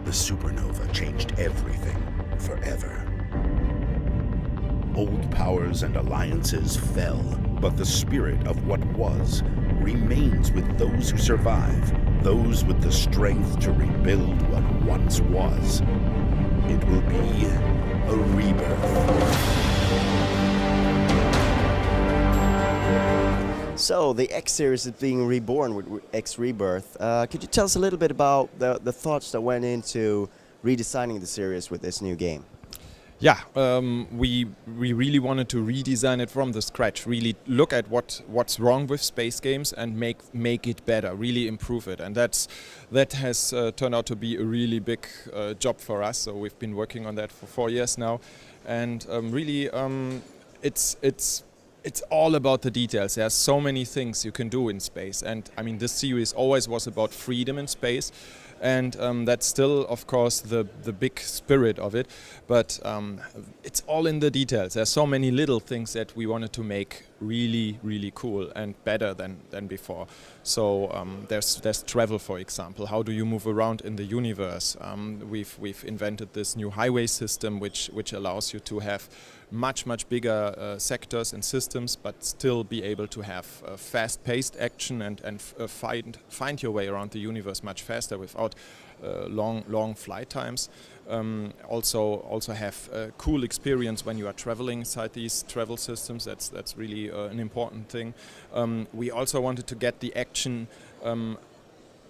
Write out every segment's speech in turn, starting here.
The supernova changed everything forever. Old powers and alliances fell, but the spirit of what was remains with those who survive, those with the strength to rebuild what once was. It will be a rebirth. So, the X series is being reborn with X Rebirth. Could you tell us a little bit about the thoughts that went into redesigning the series with this new game? Yeah, we really wanted to redesign it from the scratch, really look at what's wrong with space games and make it better, really improve it. And that has turned out to be a really big job for us. So we've been working on that for 4 years now. And really, it's all about the details. There are so many things you can do in space. And I mean, this series always was about freedom in space. And that's still, of course, the big spirit of it. But it's all in the details. There are so many little things that we wanted to make really, really cool and better than before. So there's travel, for example. How do you move around in the universe? We've invented this new highway system, which allows you to have much bigger sectors and systems, but still be able to have fast-paced action and find your way around the universe much faster without long flight times. Also have a cool experience when you are traveling inside these travel systems. That's really an important thing. We also wanted to get the action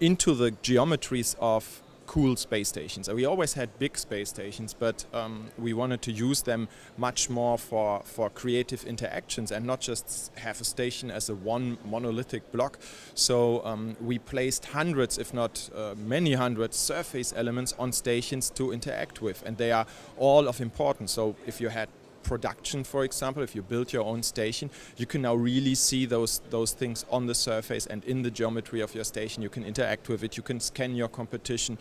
into the geometries of cool space stations. We always had big space stations, but we wanted to use them much more for creative interactions and not just have a station as a one monolithic block. So we placed hundreds, if not many hundreds, surface elements on stations to interact with, and they are all of importance. So if you had production, for example, if you build your own station, you can now really see those things on the surface and in the geometry of your station. You can interact with it, you can scan your competition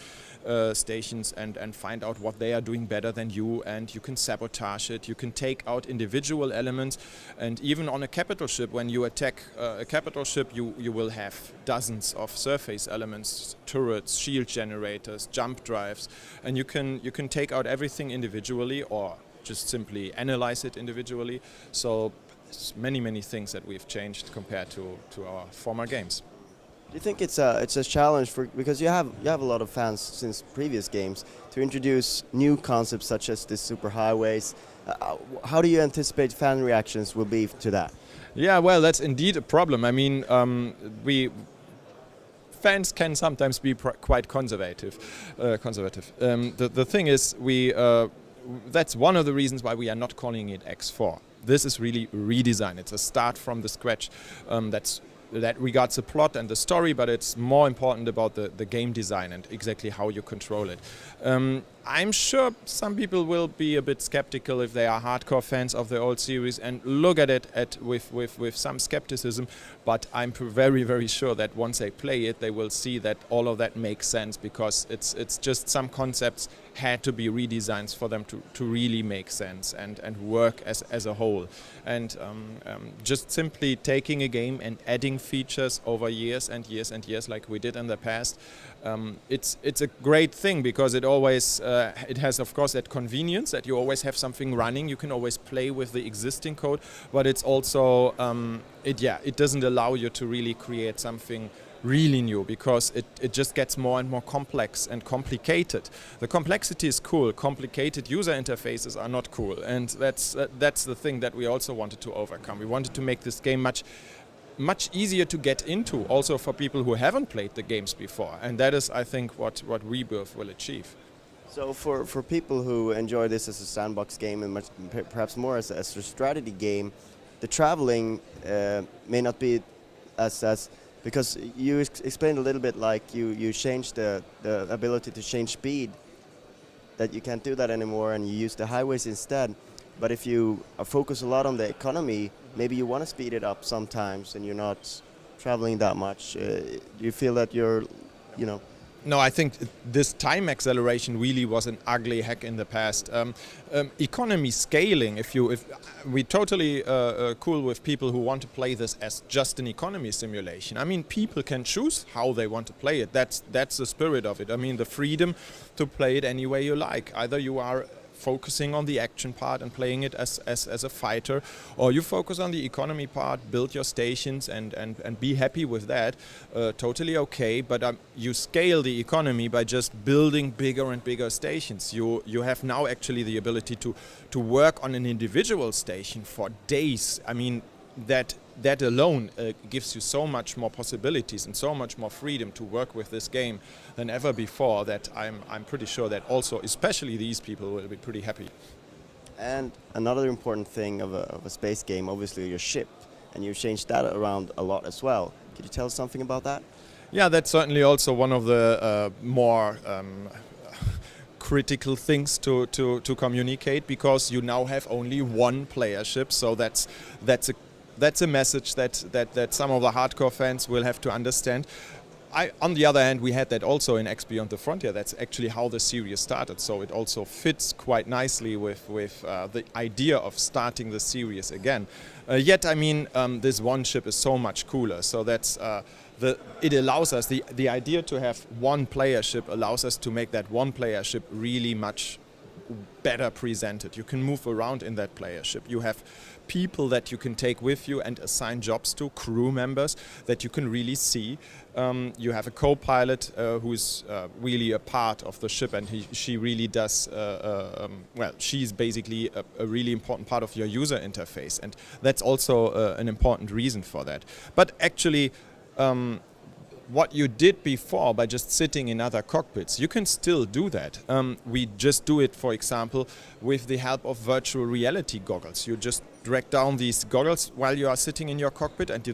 stations and find out what they are doing better than you, and you can sabotage it, you can take out individual elements. And even on a capital ship, when you attack a capital ship, you will have dozens of surface elements, turrets, shield generators, jump drives, and you can take out everything individually or just simply analyze it individually. So many things that we've changed compared to our former games. Do you think it's a challenge because you have a lot of fans since previous games to introduce new concepts such as the superhighways? How do you anticipate fan reactions will be to that? Yeah, well, that's indeed a problem. I mean, fans can sometimes be quite conservative. The thing is, that's one of the reasons why we are not calling it X4. This is really redesign. It's a start from the scratch. That regards the plot and the story, but it's more important about the game design and exactly how you control it. I'm sure some people will be a bit skeptical if they are hardcore fans of the old series and look at it with some skepticism, but I'm very sure that once they play it, they will see that all of that makes sense, because it's just some concepts had to be redesigned for them to really make sense and work as a whole. And just simply taking a game and adding features over years and years like we did in the past, it's a great thing, because it always it has, of course, that convenience that you always have something running. You can always play with the existing code, but it's also it doesn't allow you to really create something really new, because it just gets more and more complex and complicated. The complexity is cool. Complicated user interfaces are not cool, and that's the thing that we also wanted to overcome. We wanted to make this game much easier to get into, also for people who haven't played the games before, and that is, I think, what Rebirth will achieve. So for people who enjoy this as a sandbox game and perhaps more as a strategy game, the traveling may not be as because you explained a little bit, like you changed the ability to change speed, that you can't do that anymore and you use the highways instead. But if you focus a lot on the economy, maybe you want to speed it up sometimes and you're not traveling that much. Do you feel that you're, No, I think this time acceleration really was an ugly hack in the past. Economy scaling, if we totally cool with people who want to play this as just an economy simulation. I mean, people can choose how they want to play it. That's the spirit of it. I mean, the freedom to play it any way you like. Either you are focusing on the action part and playing it as a fighter, or you focus on the economy part, build your stations and be happy with that. Totally okay, but you scale the economy by just building bigger and bigger stations. You have now actually the ability to work on an individual station for days. I mean, that alone gives you so much more possibilities and so much more freedom to work with this game than ever before, that I'm pretty sure that also especially these people will be pretty happy. And another important thing of a space game, obviously your ship, and you've changed that around a lot as well. Could you tell us something about that? Yeah, that's certainly also one of the more critical things to communicate, because you now have only one player ship, so that's a message that some of the hardcore fans will have to understand. On the other hand, we had that also in X Beyond the Frontier. That's actually how the series started, so it also fits quite nicely with the idea of starting the series again. Yet, I mean, this one ship is so much cooler, so that's it allows us, the idea to have one player ship allows us to make that one player ship really much better presented. You can move around in that player ship. You have people that you can take with you and assign jobs to, crew members that you can really see. You have a co-pilot who's really a part of the ship, and she really does, well, she's basically a really important part of your user interface, and that's also an important reason for that. But actually, what you did before by just sitting in other cockpits, you can still do that. We just do it, for example, with the help of virtual reality goggles. You just drag down these goggles while you are sitting in your cockpit, and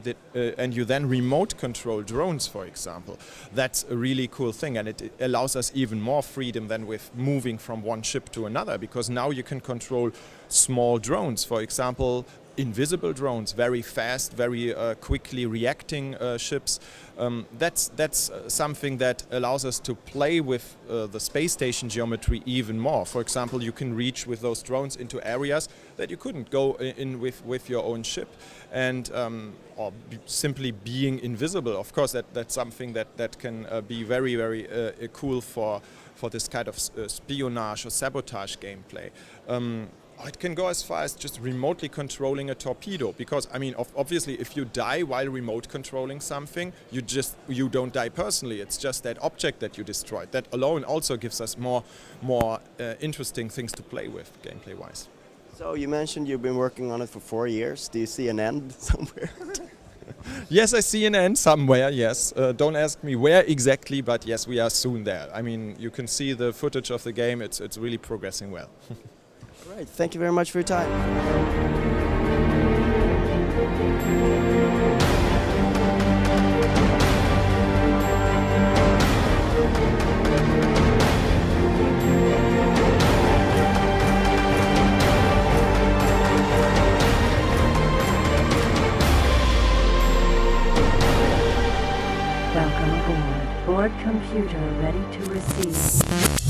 you then remote control drones, for example. That's a really cool thing, and it allows us even more freedom than with moving from one ship to another, because now you can control small drones, for example, invisible drones, very fast, very quickly reacting ships. That's something that allows us to play with the space station geometry even more. For example, you can reach with those drones into areas that you couldn't go in with your own ship, and or simply being invisible. Of course, that's something that can be very, very cool for this kind of espionage or sabotage gameplay. It can go as far as just remotely controlling a torpedo, because I mean, obviously, if you die while remote controlling something, you don't die personally. It's just that object that you destroyed. That alone also gives us more interesting things to play with, gameplay-wise. So you mentioned you've been working on it for 4 years. Do you see an end somewhere? Yes, I see an end somewhere, yes. Don't ask me where exactly, but yes, we are soon there. I mean, you can see the footage of the game. It's really progressing well. All right, thank you very much for your time. Welcome aboard. Board computer ready to receive.